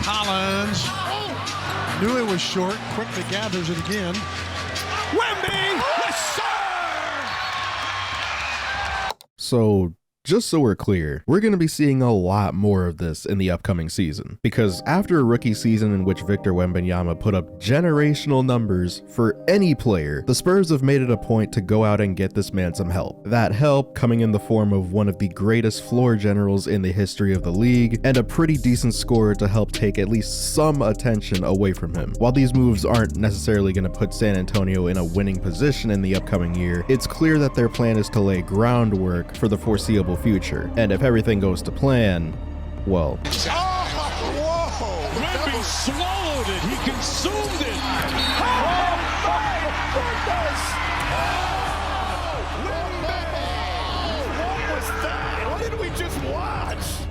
Collins. Knew it was short, quickly gathers it again. Wemby! Yes, sir! So, just so we're clear, we're going to be seeing a lot more of this in the upcoming season, because after a rookie season in which Victor Wembanyama put up generational numbers for any player, the Spurs have made it a point to go out and get this man some help. That help coming in the form of one of the greatest floor generals in the history of the league, and a pretty decent scorer to help take at least some attention away from him. While these moves aren't necessarily going to put San Antonio in a winning position in the upcoming year, it's clear that their plan is to lay groundwork for the foreseeable future, and if everything goes to plan, well. Oh, whoa! Wemby swallowed it. He consumed it. Oh, my goodness! What was that? What did we just watch?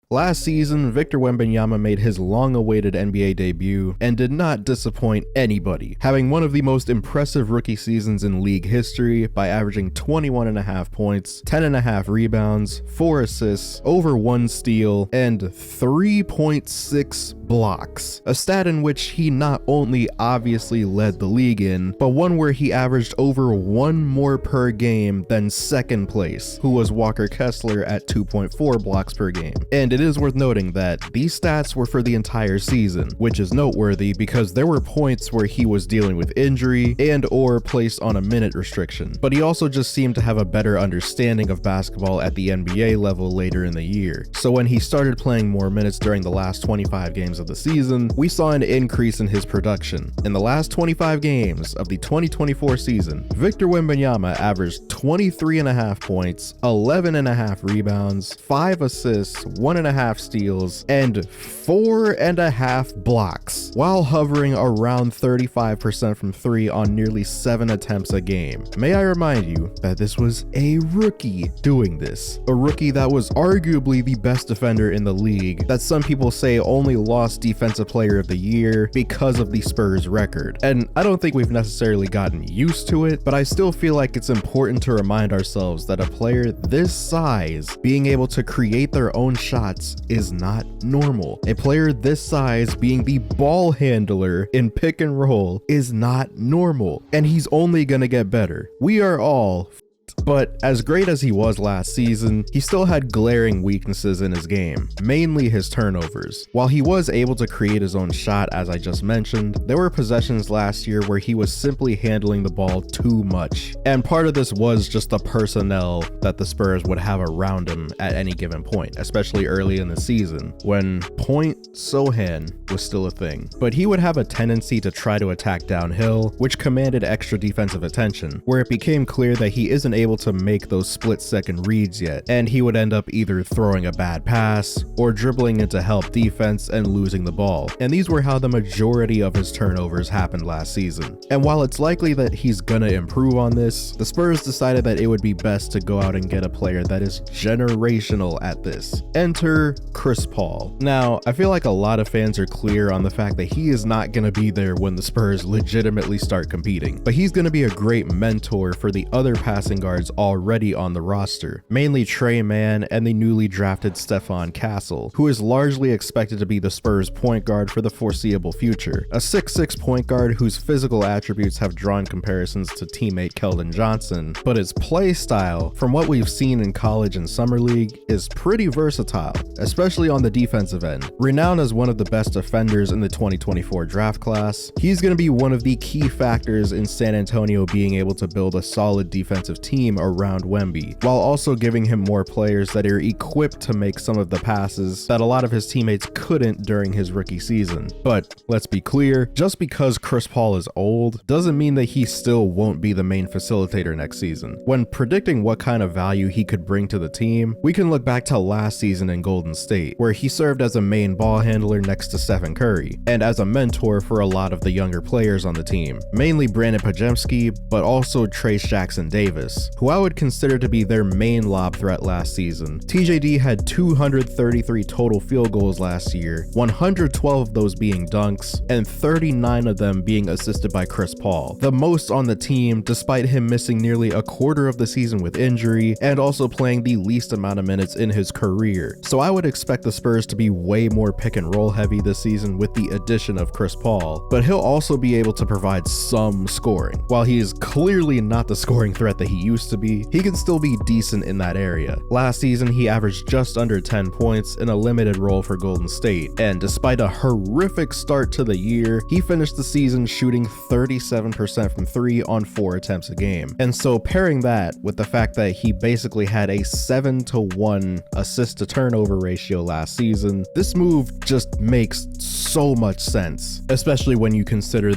Last season, Victor Wembanyama made his long-awaited NBA debut and did not disappoint anybody, having one of the most impressive rookie seasons in league history by averaging 21.5 points, 10.5 rebounds, 4 assists, over 1 steal, and 3.6 blocks, a stat in which he not only obviously led the league in, but one where he averaged over 1 more per game than second place, who was Walker Kessler at 2.4 blocks per game. And it is worth noting that these stats were for the entire season, which is noteworthy because there were points where he was dealing with injury and or placed on a minute restriction, but he also just seemed to have a better understanding of basketball at the NBA level later in the year. So when he started playing more minutes during the last 25 games of the season, we saw an increase in his production. In the last 25 games of the 2024 season, Victor Wembanyama averaged 23.5 points, 11.5 rebounds, 5 assists, 1.5 steals, and 4.5 blocks, while hovering around 35% from 3 on nearly 7 attempts a game. May I remind you that this was a rookie doing this, a rookie that was arguably the best defender in the league, that some people say only lost Defensive Player of the Year because of the Spurs record. And I don't think we've necessarily gotten used to it, but I still feel like it's important to remind ourselves that a player this size being able to create their own shots is not normal. A player this size being the ball handler in pick and roll is not normal, and he's only gonna get better. We are all but as great as he was last season, he still had glaring weaknesses in his game, mainly his turnovers. While he was able to create his own shot, as I just mentioned, there were possessions last year where he was simply handling the ball too much. And part of this was just the personnel that the Spurs would have around him at any given point, especially early in the season, when Point Sohan was still a thing. But he would have a tendency to try to attack downhill, which commanded extra defensive attention, where it became clear that he isn't able to make those split-second reads yet, and he would end up either throwing a bad pass or dribbling into help defense and losing the ball. And these were how the majority of his turnovers happened last season. And while it's likely that he's gonna improve on this, the Spurs decided that it would be best to go out and get a player that is generational at this. Enter Chris Paul. Now, I feel like a lot of fans are clear on the fact that he is not gonna be there when the Spurs legitimately start competing, but he's gonna be a great mentor for the other passing guards already on the roster, mainly Trey Mann and the newly drafted Stephon Castle, who is largely expected to be the Spurs point guard for the foreseeable future. A 6'6" point guard whose physical attributes have drawn comparisons to teammate Keldon Johnson, but his play style, from what we've seen in college and summer league, is pretty versatile, especially on the defensive end. Renowned as one of the best defenders in the 2024 draft class, he's going to be one of the key factors in San Antonio being able to build a solid defensive team around Wemby, while also giving him more players that are equipped to make some of the passes that a lot of his teammates couldn't during his rookie season. But let's be clear, just because Chris Paul is old doesn't mean that he still won't be the main facilitator next season. When predicting what kind of value he could bring to the team, we can look back to last season in Golden State, where he served as a main ball handler next to Stephen Curry, and as a mentor for a lot of the younger players on the team, mainly Brandon Podziemski, but also Trace Jackson Davis. Beatz, who I would consider to be their main lob threat last season. TJD had 233 total field goals last year, 112 of those being dunks, and 39 of them being assisted by Chris Paul, the most on the team despite him missing nearly a quarter of the season with injury and also playing the least amount of minutes in his career. So I would expect the Spurs to be way more pick and roll heavy this season with the addition of Chris Paul, but he'll also be able to provide some scoring. While he is clearly not the scoring threat that he used to be, he can still be decent in that area. Last season, he averaged just under 10 points in a limited role for Golden State, and despite a horrific start to the year, he finished the season shooting 37% from 3 on 4 attempts a game. And so pairing that with the fact that he basically had a 7-to-1 assist to turnover ratio last season, this move just makes so much sense, especially when you consider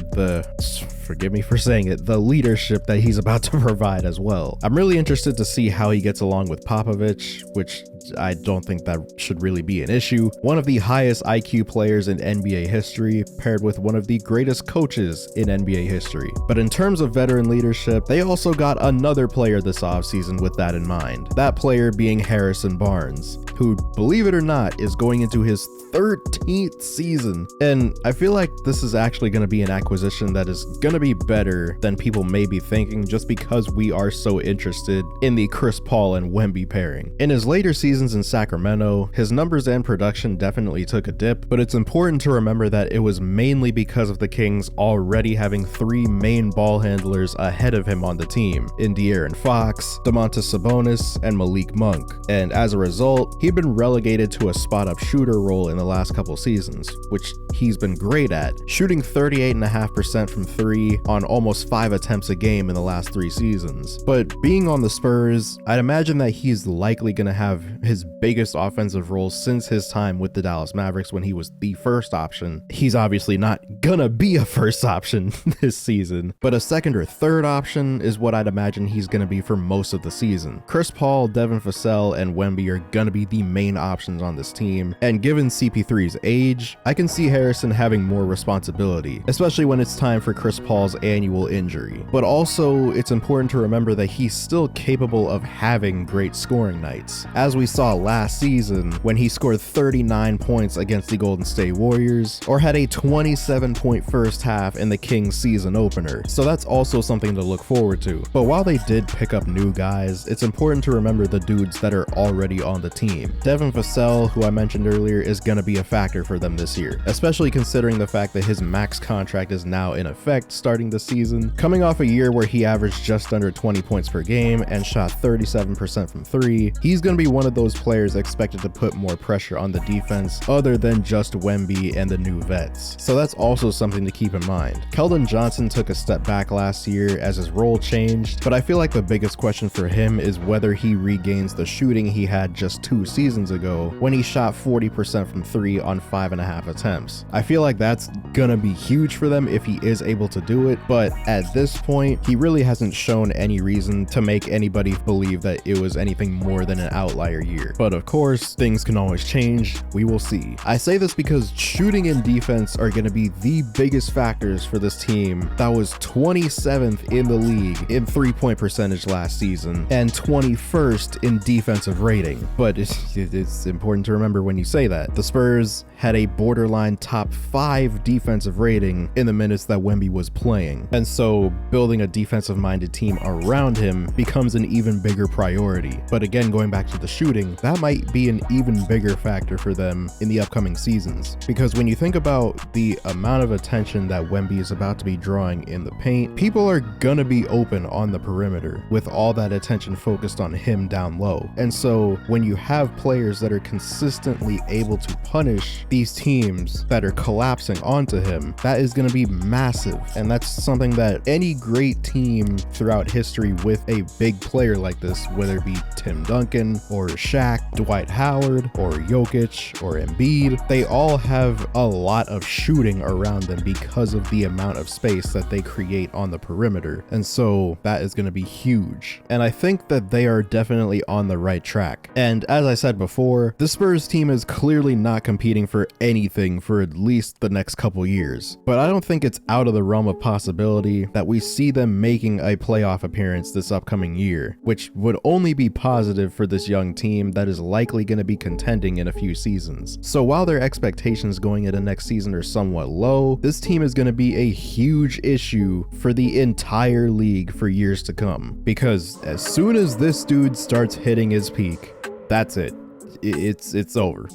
forgive me for saying it, the leadership that he's about to provide as well. I'm really interested to see how he gets along with Popovich, which I don't think that should really be an issue. One of the highest IQ players in NBA history, paired with one of the greatest coaches in NBA history. But in terms of veteran leadership, they also got another player this offseason with that in mind. That player being Harrison Barnes, who, believe it or not, is going into his 13th season. And I feel like this is actually going to be an acquisition that is going to be better than people may be thinking, just because we are so interested in the Chris Paul and Wemby pairing. In his later seasons in Sacramento, his numbers and production definitely took a dip, but it's important to remember that it was mainly because of the Kings already having 3 main ball handlers ahead of him on the team, in De'Aaron Fox, Domantas Sabonis, and Malik Monk. And as a result, he'd been relegated to a spot-up shooter role in the last couple seasons, which he's been great at, shooting 38.5% from 3 on almost 5 attempts a game in the last 3 seasons. But being on the Spurs, I'd imagine that he's likely going to have his biggest offensive role since his time with the Dallas Mavericks when he was the first option. He's obviously not gonna be a first option this season, but a second or third option is what I'd imagine he's gonna be for most of the season. Chris Paul, Devin Vassell, and Wemby are gonna be the main options on this team, and given CP3's age, I can see Harrison having more responsibility, especially when it's time for Chris Paul's annual injury. But also, it's important to remember that he's still capable of having great scoring nights, as we saw last season when he scored 39 points against the Golden State Warriors, or had a 27-point first half in the Kings season opener. So that's also something to look forward to. But while they did pick up new guys, it's important to remember the dudes that are already on the team. Devin Vassell, who I mentioned earlier, is going to be a factor for them this year, especially considering the fact that his max contract is now in effect starting the season. Coming off a year where he averaged just under 20 points per game and shot 37% from 3, he's going to be one of those players expected to put more pressure on the defense other than just Wemby and the new vets. So that's also something to keep in mind. Keldon Johnson took a step back last year as his role changed, but I feel like the biggest question for him is whether he regains the shooting he had just 2 seasons ago when he shot 40% from 3 on 5.5 attempts. I feel like that's gonna be huge for them if he is able to do it, but at this point, he really hasn't shown any reason to make anybody believe that it was anything more than an outlier year. But of course, things can always change. We will see. I say this because shooting and defense are going to be the biggest factors for this team that was 27th in the league in 3-point percentage last season and 21st in defensive rating. But it's important to remember when you say that, the Spurs had a borderline top 5 defensive rating in the minutes that Wemby was playing. And so building a defensive-minded team around him becomes an even bigger priority. But again, going back to the shooting, that might be an even bigger factor for them in the upcoming seasons. Because when you think about the amount of attention that Wemby is about to be drawing in the paint, people are gonna be open on the perimeter with all that attention focused on him down low. And so when you have players that are consistently able to punish these teams that are collapsing onto him, that is going to be massive. And that's something that any great team throughout history with a big player like this, whether it be Tim Duncan or Shaq, Dwight Howard or Jokic or Embiid, they all have a lot of shooting around them because of the amount of space that they create on the perimeter. And so that is going to be huge. And I think that they are definitely on the right track. And as I said before, the Spurs team is clearly not competing for anything for at least the next couple years. But I don't think it's out of the realm of possibility that we see them making a playoff appearance this upcoming year, which would only be positive for this young team that is likely going to be contending in a few seasons. So while their expectations going into next season are somewhat low, this team is going to be a huge issue for the entire league for years to come, because as soon as this dude starts hitting his peak, that's it. It's over.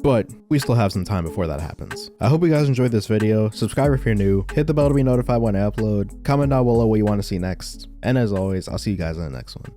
But we still have some time before that happens. I hope you guys enjoyed this video. Subscribe if you're new, hit the bell to be notified when I upload, comment down below what you want to see next, and as always, I'll see you guys in the next one.